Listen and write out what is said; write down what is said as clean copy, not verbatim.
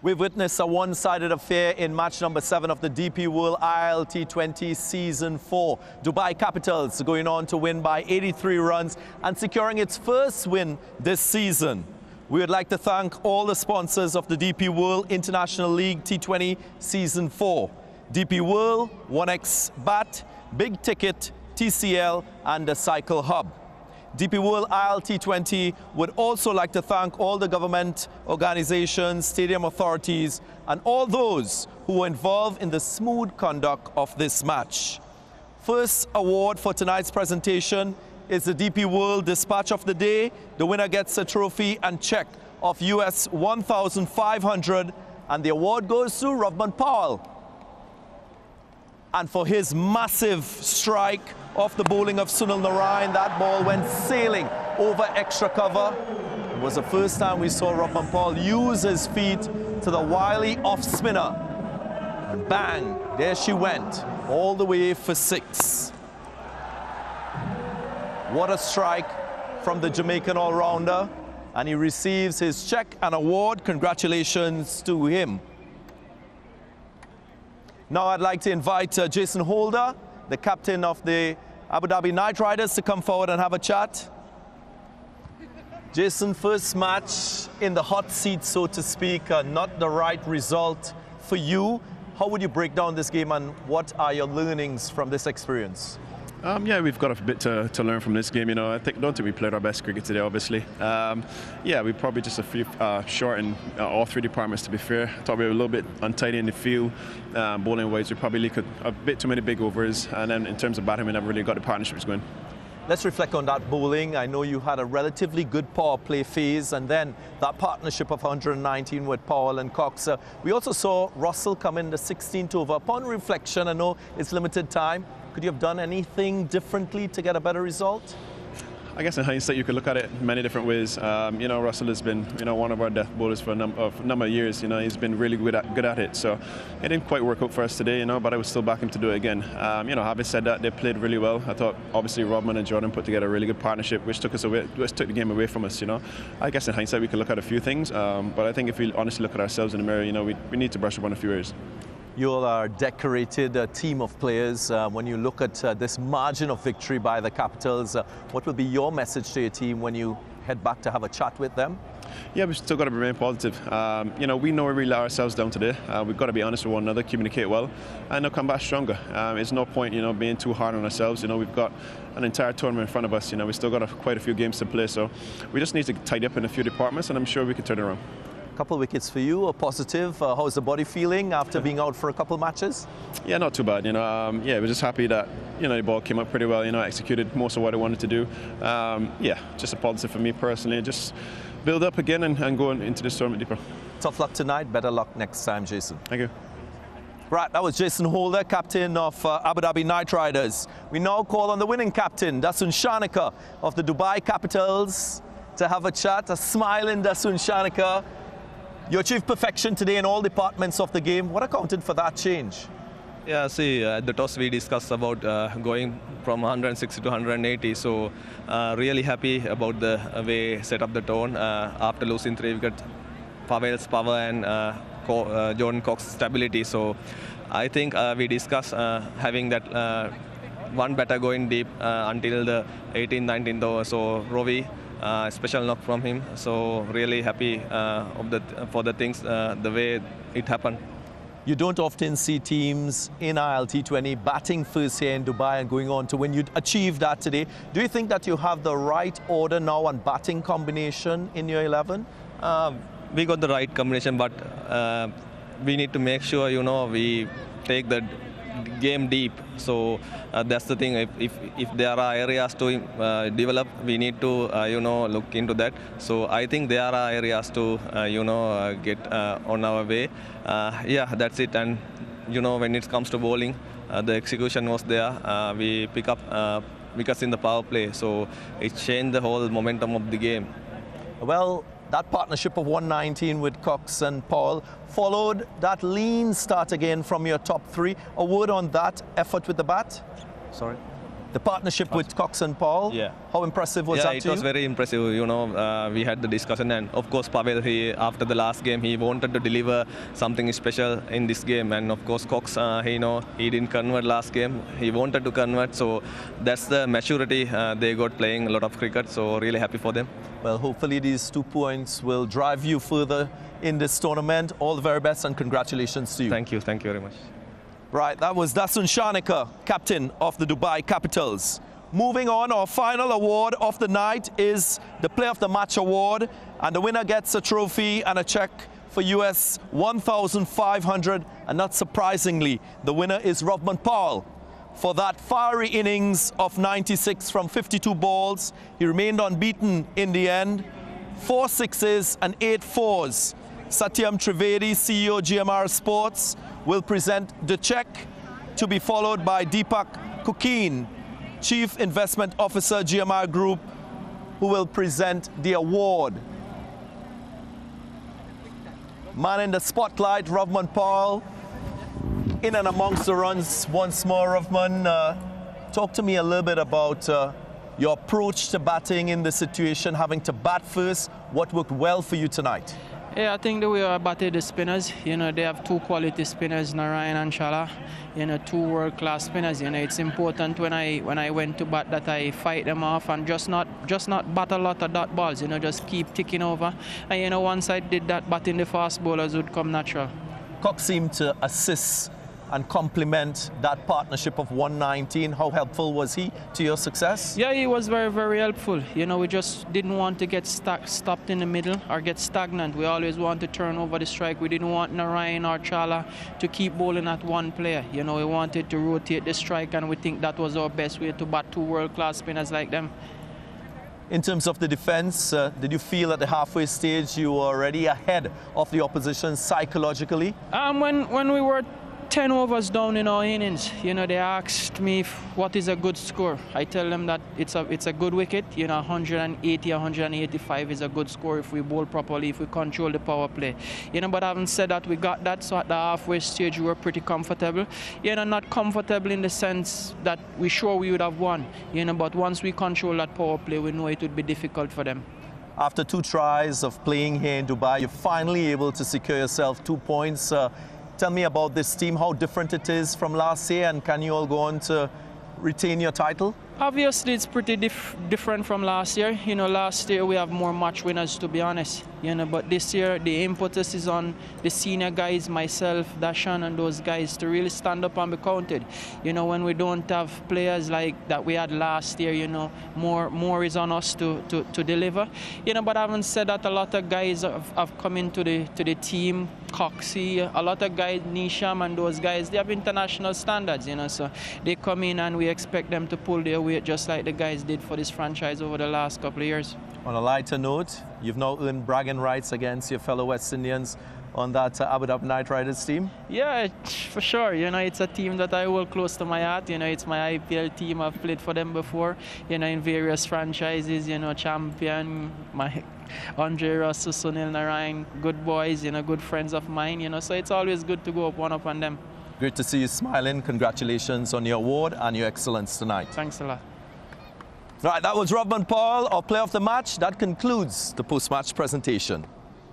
We've witnessed a one-sided affair in match number 7 of the DP World ILT20 Season 4. Dubai Capitals going on to win by 83 runs and securing its first win this season. We would like to thank all the sponsors of the DP World International League T20 Season 4. DP World, 1X Bat, Big Ticket, TCL and the Cycle Hub. DP World ILT20 would also like to thank all the government organizations, stadium authorities, and all those who were involved in the smooth conduct of this match. First award for tonight's presentation is the DP World Dispatch of the Day. The winner gets a trophy and check of US $1,500, and the award goes to Rovman Powell. And for his massive strike off the bowling of Sunil Narayan, that ball went sailing over extra cover. It was the first time we saw Rovman Powell use his feet to the wily off spinner. And bang, there she went, all the way for 6. What a strike from the Jamaican all-rounder. And he receives his check and award. Congratulations to him. Now I'd like to invite Jason Holder, the captain of the Abu Dhabi Knight Riders, to come forward and have a chat. Jason, first match in the hot seat, so to speak, not the right result for you. How would you break down this game and what are your learnings from this experience? Yeah, we've got a bit to learn from this game. You know, don't think we played our best cricket today, obviously. Yeah, we probably just a few short in all 3 departments, to be fair. I thought we were a little bit untidy in the field. Bowling wise, we probably leaked a bit too many big overs. And then in terms of batting, we never really got the partnerships going. Let's reflect on that bowling. I know you had a relatively good power play phase, and then that partnership of 119 with Powell and Cox. We also saw Russell come in the 16th over. Upon reflection, I know it's limited time. Could you have done anything differently to get a better result? I guess in hindsight, you could look at it many different ways. You know, Russell has been, one of our death bowlers for a number of years. You know, he's been really good at it. So it didn't quite work out for us today, but I would still back him to do it again. Having said that, they played really well. I thought obviously Rodman and Jordan put together a really good partnership, which took the game away from us. I guess in hindsight, we could look at a few things, but I think if we honestly look at ourselves in the mirror, we need to brush up on a few areas. You all are a decorated team of players. When you look at this margin of victory by the Capitals, what will be your message to your team when you head back to have a chat with them? Yeah, we've still got to remain positive. We know we really let ourselves down today. We've got to be honest with one another, communicate well, and come back stronger. It's no point, being too hard on ourselves. We've got an entire tournament in front of us. We still got quite a few games to play, so we just need to tidy up in a few departments, and I'm sure we can turn it around. Couple of wickets for you, a positive. How's the body feeling after being out for a couple of matches? Yeah, not too bad. Yeah, we're just happy that the ball came up pretty well. Executed most of what I wanted to do. Yeah, just a positive for me personally. Just build up again and go into this tournament deeper. Tough luck tonight. Better luck next time, Jason. Thank you. Right, that was Jason Holder, captain of Abu Dhabi Knight Riders. We now call on the winning captain, Dasun Shanaka of the Dubai Capitals, to have a chat. A smiling Dasun Shanaka. You achieved perfection today in all departments of the game. What accounted for that change? Yeah, see, at the toss we discussed about going from 160 to 180. So really happy about the way set up the tone after losing 3 wickets. Pavel's power and Jordan Cox's stability. So I think we discussed having that one batter going deep until the 18th, 19th over. So Rovi. Special knock from him, so really happy for the things, the way it happened. You don't often see teams in ILT20 batting first here in Dubai and going on to win. You achieved that today. Do you think that you have the right order now and batting combination in your 11? We got the right combination, but we need to make sure, we take the game deep. So that's the thing. If there are areas to develop, we need to look into that. So I think there are areas to get on our way. Yeah, that's it. And when it comes to bowling, the execution was there. We pick up wickets in the power play, so it changed the whole momentum of the game. Well, that partnership of 119 with Cox and Paul followed that lean start again from your top 3. A word on that effort with the bat? Sorry. The partnership with Cox and Paul, Yeah. how impressive was that to you? Yeah, it was very impressive. We had the discussion, and of course, Pavel, after the last game, he wanted to deliver something special in this game, and of course, Cox, he didn't convert last game. He wanted to convert, so that's the maturity they got playing a lot of cricket. So really happy for them. Well, hopefully these 2 points will drive you further in this tournament. All the very best and congratulations to you. Thank you very much. Right, that was Dasun Shanaka, captain of the Dubai Capitals. Moving on, our final award of the night is the Player of the Match award, and the winner gets a trophy and a check for US 1,500, and not surprisingly, the winner is Rovman Paul. For that fiery innings of 96 from 52 balls, he remained unbeaten in the end. 4 sixes and 8 fours. Satyam Trivedi, CEO GMR Sports, will present the check, to be followed by Deepak Kukeen, Chief Investment Officer, GMR Group, who will present the award. Man in the spotlight, Rovman Paul, in and amongst the runs once more. Rovman, talk to me a little bit about your approach to batting in this situation, having to bat first. What worked well for you tonight? Yeah, I think the way I batted the spinners, they have 2 quality spinners, Narayan and Shala, 2 world-class spinners. It's important when I went to bat that I fight them off and just not bat a lot of dot balls, just keep ticking over. And once I did that, batting the fast bowlers would come natural. Cox seemed to assist and complement that partnership of 119. How helpful was he to your success? Yeah, he was very, very helpful. We just didn't want to get stopped in the middle or get stagnant. We always want to turn over the strike. We didn't want Narayan or Chala to keep bowling at one player. We wanted to rotate the strike, and we think that was our best way to bat 2 world-class spinners like them. In terms of the defense, did you feel at the halfway stage you were already ahead of the opposition psychologically? When we were 10 overs down in our innings, they asked me what is a good score. I tell them that it's a good wicket. 180, 185 is a good score if we bowl properly, if we control the power play. But having said that, we got that, so at the halfway stage we were pretty comfortable. Not comfortable in the sense that we sure we would have won. But once we control that power play, we know it would be difficult for them. After 2 tries of playing here in Dubai, you're finally able to secure yourself 2 points. Tell me about this team, how different it is from last year, and can you all go on to retain your title? Obviously, it's pretty different from last year. Last year we have more match winners, to be honest. But this year the impetus is on the senior guys, myself, Dasun, and those guys to really stand up and be counted. When we don't have players like that we had last year, more is on us to deliver. But having said that, a lot of guys have come into the team. Coxie, a lot of guys, Nisham and those guys, they have international standards, so they come in and we expect them to pull their weight just like the guys did for this franchise over the last couple of years. On a lighter note, you've now earned bragging rights against your fellow West Indians on that Abu Dhabi Knight Riders team? Yeah, for sure. It's a team that I hold close to my heart. It's my IPL team. I've played for them before, in various franchises, champion, my Andre Russell, Sunil Narayan, good boys, good friends of mine, so it's always good to go up on them. Great to see you smiling. Congratulations on your award and your excellence tonight. Thanks a lot. Right, that was Rovman Paul, our player of the match. That concludes the post-match presentation.